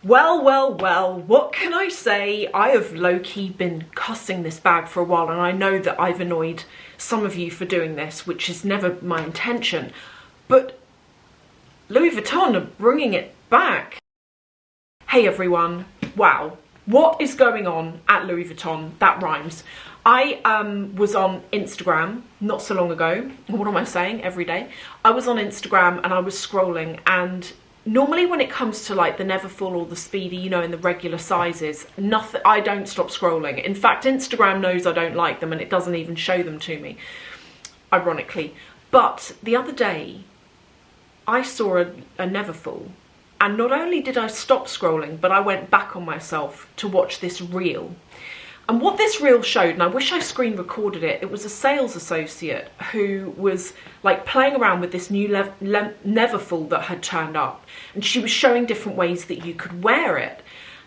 Well, what can I say? I have low-key been cussing this bag for a while, and I know that I've annoyed some of you for doing this, which is never my intention, but Louis Vuitton are bringing it back. Hey everyone, wow, what is going on at Louis Vuitton? That rhymes. I was on Instagram not so long ago. What am I saying? Every day. I was on Instagram and I was scrolling, and normally when it comes to like the Neverfull or the Speedy, you know, in the regular sizes, nothing, I don't stop scrolling. In fact, Instagram knows I don't like them and it doesn't even show them to me, ironically. But the other day, I saw a Neverfull, and not only did I stop scrolling, but I went back on myself to watch this reel. And what this reel showed, and I wish I screen recorded it, it was a sales associate who was like playing around with this new Neverfull that had turned up. And she was showing different ways that you could wear it.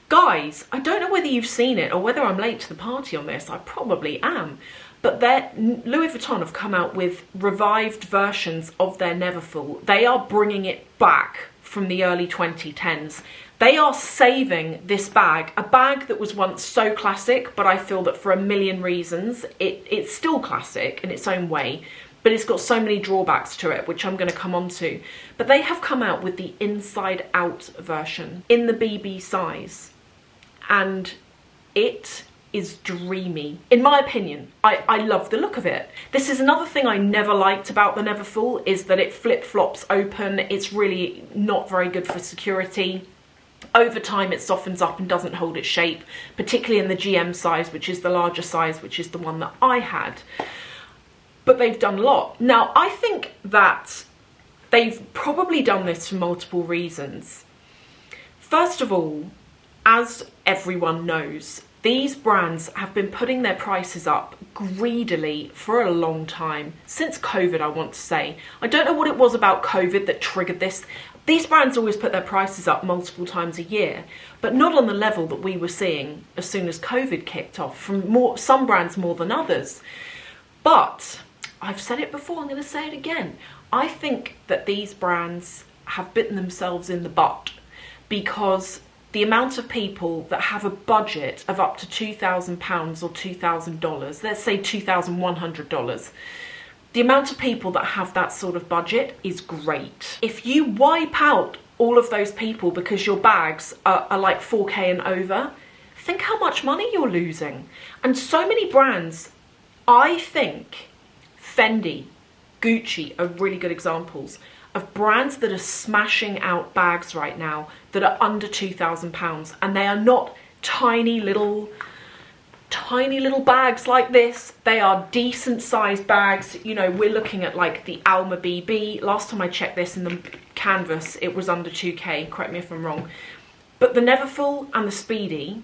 Guys, I don't know whether you've seen it or whether I'm late to the party on this. I probably am. But Louis Vuitton have come out with revived versions of their Neverfull. They are bringing it back from the early 2010s. They are saving this bag, a bag that was once so classic, but I feel that for a million reasons, it's still classic in its own way, but it's got so many drawbacks to it, which I'm going to come on to. But they have come out with the inside out version in the BB size, and it is dreamy. In my opinion, I love the look of it. This is another thing I never liked about the Neverfull, is that it flip-flops open. It's really not very good for security. Over time it softens up and doesn't hold its shape, particularly in the GM size, which is the larger size, which is the one that I had. But they've done a lot. Now, I think that they've probably done this for multiple reasons. First of all, as everyone knows, these brands have been putting their prices up greedily for a long time, since COVID, I want to say. I don't know what it was about COVID that triggered this. These brands always put their prices up multiple times a year, but not on the level that we were seeing as soon as COVID kicked off, from some brands more than others. But I've said it before, I'm going to say it again. I think that these brands have bitten themselves in the butt, because the amount of people that have a budget of up to £2,000 or $2,000, let's say $2,100, the amount of people that have that sort of budget is great. If you wipe out all of those people because your bags are like 4K and over, think how much money you're losing. And so many brands, I think Fendi, Gucci are really good examples of brands that are smashing out bags right now that are under £2,000, and they are not tiny little bags like this. They are decent sized bags. You know, we're looking at like the Alma BB. Last time I checked this in the canvas, it was under 2K, correct me if I'm wrong. But the Neverfull and the Speedy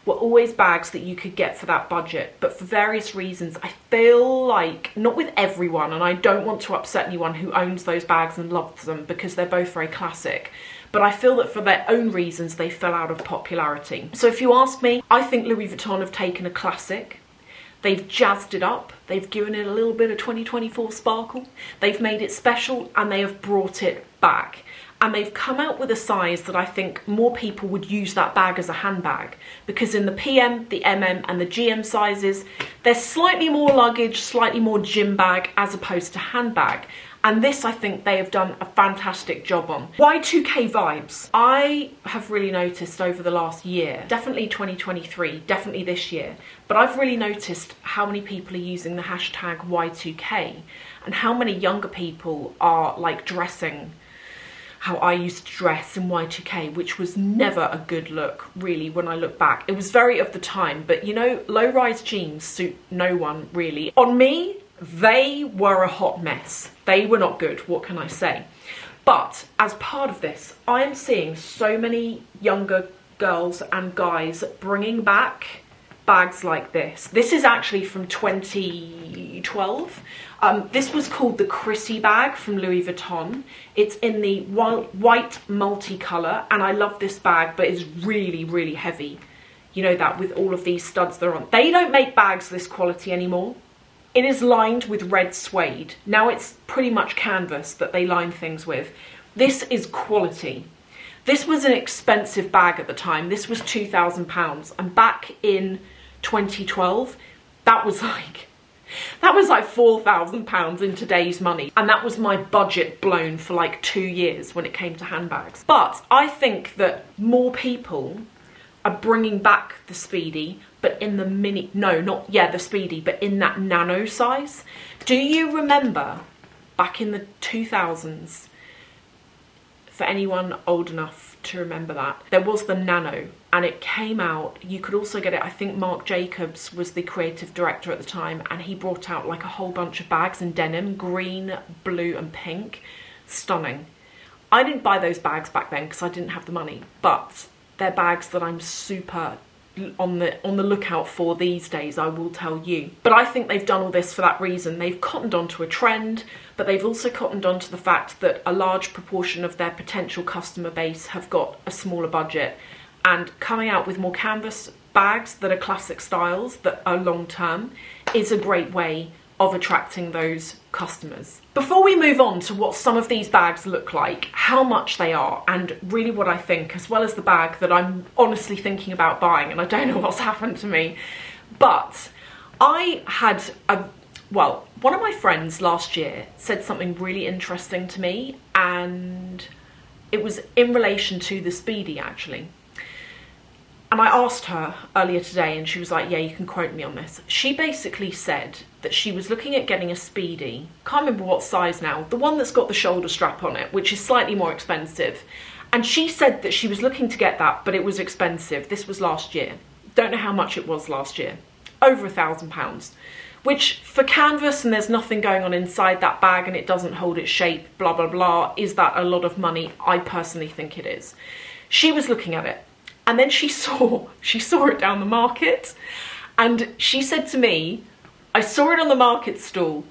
were always bags that you could get for that budget, but for various reasons, I feel like, not with everyone, and I don't want to upset anyone who owns those bags and loves them, because they're both very classic, but I feel that for their own reasons, they fell out of popularity. So if you ask me, I think Louis Vuitton have taken a classic, they've jazzed it up, they've given it a little bit of 2024 sparkle, they've made it special, and they have brought it back. And they've come out with a size that I think more people would use that bag as a handbag, because in the PM, the MM and the GM sizes, there's slightly more luggage, slightly more gym bag as opposed to handbag. And this, I think they have done a fantastic job on. Y2K vibes. I have really noticed over the last year, definitely 2023, definitely this year, but I've really noticed how many people are using the hashtag Y2K, and how many younger people are like dressing how I used to dress in Y2K, which was never a good look, really, when I look back. It was very of the time, but you know, low-rise jeans suit no one, really. On me, they were a hot mess. They were not good, what can I say? But as part of this, I am seeing so many younger girls and guys bringing back bags like this. This is actually from 2012. This was called the Chrissy bag from Louis Vuitton. It's in the white multicolour, and I love this bag, but it's really, really heavy. You know that, with all of these studs they're on. They don't make bags this quality anymore. It is lined with red suede. Now it's pretty much canvas that they line things with. This is quality. This was an expensive bag at the time. This was £2,000. And back in 2012, that was like £4,000 in today's money. And that was my budget blown for like 2 years when it came to handbags. But I think that more people are bringing back the Speedy, but in the mini, no, not, yeah, the Speedy, but in that nano size. Do you remember back in the 2000s, for anyone old enough to remember that, there was the nano and it came out, you could also get it, I think Marc Jacobs was the creative director at the time, and he brought out like a whole bunch of bags in denim, green, blue and pink. Stunning. I didn't buy those bags back then because I didn't have the money, but they're bags that I'm super on the lookout for these days, I will tell you. But I think they've done all this for that reason. They've cottoned onto a trend, but they've also cottoned onto the fact that a large proportion of their potential customer base have got a smaller budget, and coming out with more canvas bags that are classic styles that are long term is a great way of attracting those customers. Before we move on to what some of these bags look like, how much they are, and really what I think, as well as the bag that I'm honestly thinking about buying, and I don't know what's happened to me, but I had one of my friends last year said something really interesting to me, and it was in relation to the Speedy actually. And I asked her earlier today and she was like, yeah, you can quote me on this. She basically said that she was looking at getting a Speedy, can't remember what size now, the one that's got the shoulder strap on it, which is slightly more expensive. And she said that she was looking to get that, but it was expensive. This was last year. Don't know how much it was last year. Over £1,000. Which for canvas and there's nothing going on inside that bag and it doesn't hold its shape, blah, blah, blah. Is that a lot of money? I personally think it is. She was looking at it. And then she saw it down the market, and she said to me, I saw it on the market stall.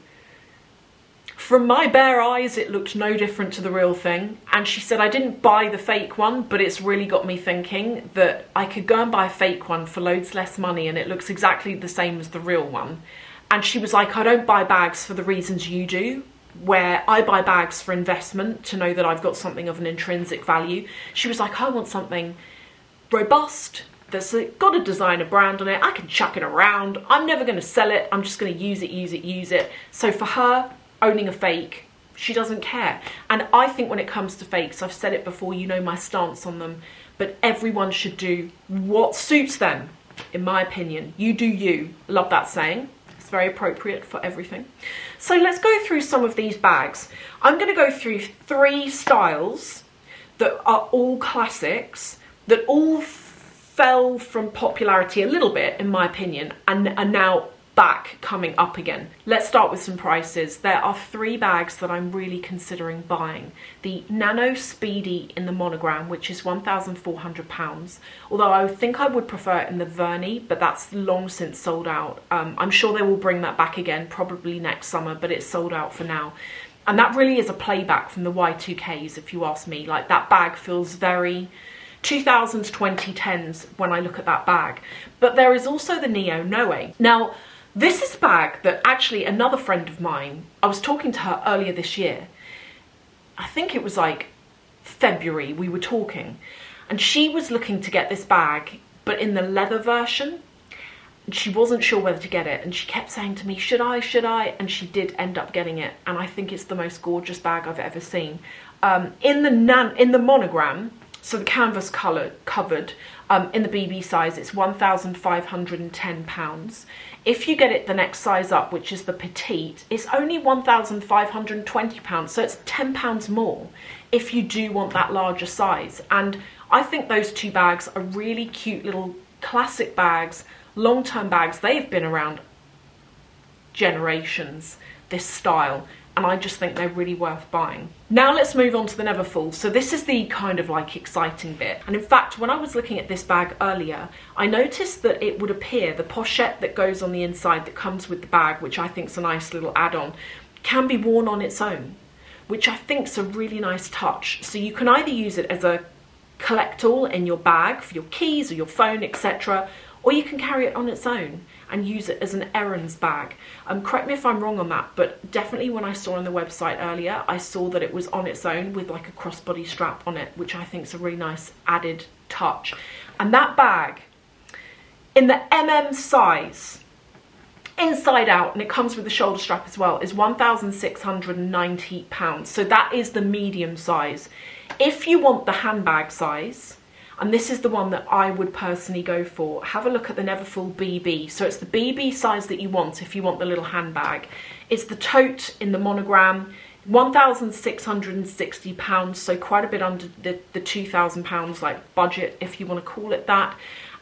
From my bare eyes, it looked no different to the real thing. And she said, I didn't buy the fake one, but it's really got me thinking that I could go and buy a fake one for loads less money and it looks exactly the same as the real one. And she was like, I don't buy bags for the reasons you do, where I buy bags for investment to know that I've got something of an intrinsic value. She was like, I want something robust, that's got a designer brand on it, I can chuck it around, I'm never going to sell it, I'm just going to use it. So for her, owning a fake, she doesn't care. And I think when it comes to fakes, I've said it before, you know my stance on them, but everyone should do what suits them, in my opinion. You do you. Love that saying. It's very appropriate for everything. So let's go through some of these bags. I'm going to go through 3 styles that are all classics, that all fell from popularity a little bit, in my opinion, and are now back coming up again. Let's start with some prices. There are 3 bags that I'm really considering buying. The Nano Speedy in the monogram, which is £1,400, although I think I would prefer it in the Verni, but that's long since sold out. I'm sure they will bring that back again, probably next summer, but it's sold out for now. And that really is a playback from the Y2Ks, if you ask me. Like, that bag feels very 2000s, 2010s when I look at that bag. But there is also the Neo Noe. Now, this is a bag that actually another friend of mine, I was talking to her earlier this year. I think it was like February we were talking. And she was looking to get this bag, but in the leather version. And she wasn't sure whether to get it. And she kept saying to me, should I? And she did end up getting it. And I think it's the most gorgeous bag I've ever seen. In the monogram, so the canvas covered, in the BB size, it's £1,510. If you get it the next size up, which is the petite, it's only £1,520. So it's £10 more if you do want that larger size. And I think those 2 bags are really cute little classic bags, long-term bags. They've been around generations, this style. And I just think they're really worth buying. Now let's move on to the Neverfull. So this is the kind of like exciting bit. And in fact, when I was looking at this bag earlier, I noticed that it would appear the pochette that goes on the inside that comes with the bag, which I think is a nice little add-on, can be worn on its own, which I think is a really nice touch. So you can either use it as a collect-all in your bag for your keys or your phone, etc., or you can carry it on its own and use it as an errands bag. Correct me if I'm wrong on that, but definitely when I saw on the website earlier, I saw that it was on its own with like a crossbody strap on it, which I think is a really nice added touch. And that bag, in the size, inside out, and it comes with the shoulder strap as well, is £1,690. So that is the medium size. If you want the handbag size, and this is the one that I would personally go for, have a look at the Neverfull BB. So it's the BB size that you want if you want the little handbag. It's the tote in the monogram, £1,660, so quite a bit under the £2,000 like budget, if you want to call it that.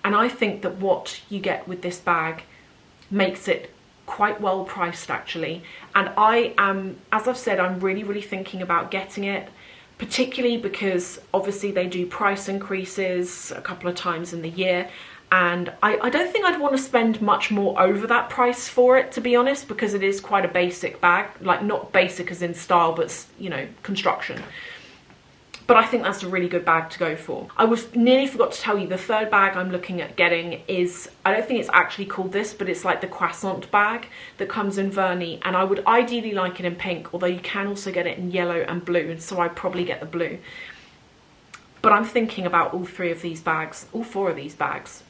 And I think that what you get with this bag makes it quite well priced actually. And I am, as I've said, I'm really thinking about getting it, particularly because obviously they do price increases a couple of times in the year, and I don't think I'd want to spend much more over that price for it, to be honest, because it is quite a basic bag, like not basic as in style, but you know, construction. But I think that's a really good bag to go for. I nearly forgot to tell you, the third bag I'm looking at getting is, I don't think it's actually called this, but it's like the croissant bag that comes in Vernis, and I would ideally like it in pink, although you can also get it in yellow and blue, and so I'd probably get the blue. But I'm thinking about all four of these bags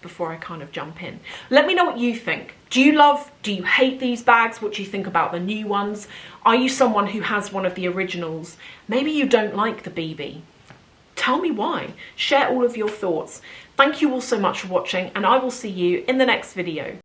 before I kind of jump in. Let me know what you think. Do you hate these bags? What do you think about the new ones? Are you someone who has one of the originals? Maybe you don't like the BB. Tell me why. Share all of your thoughts. Thank you all so much for watching, and I will see you in the next video.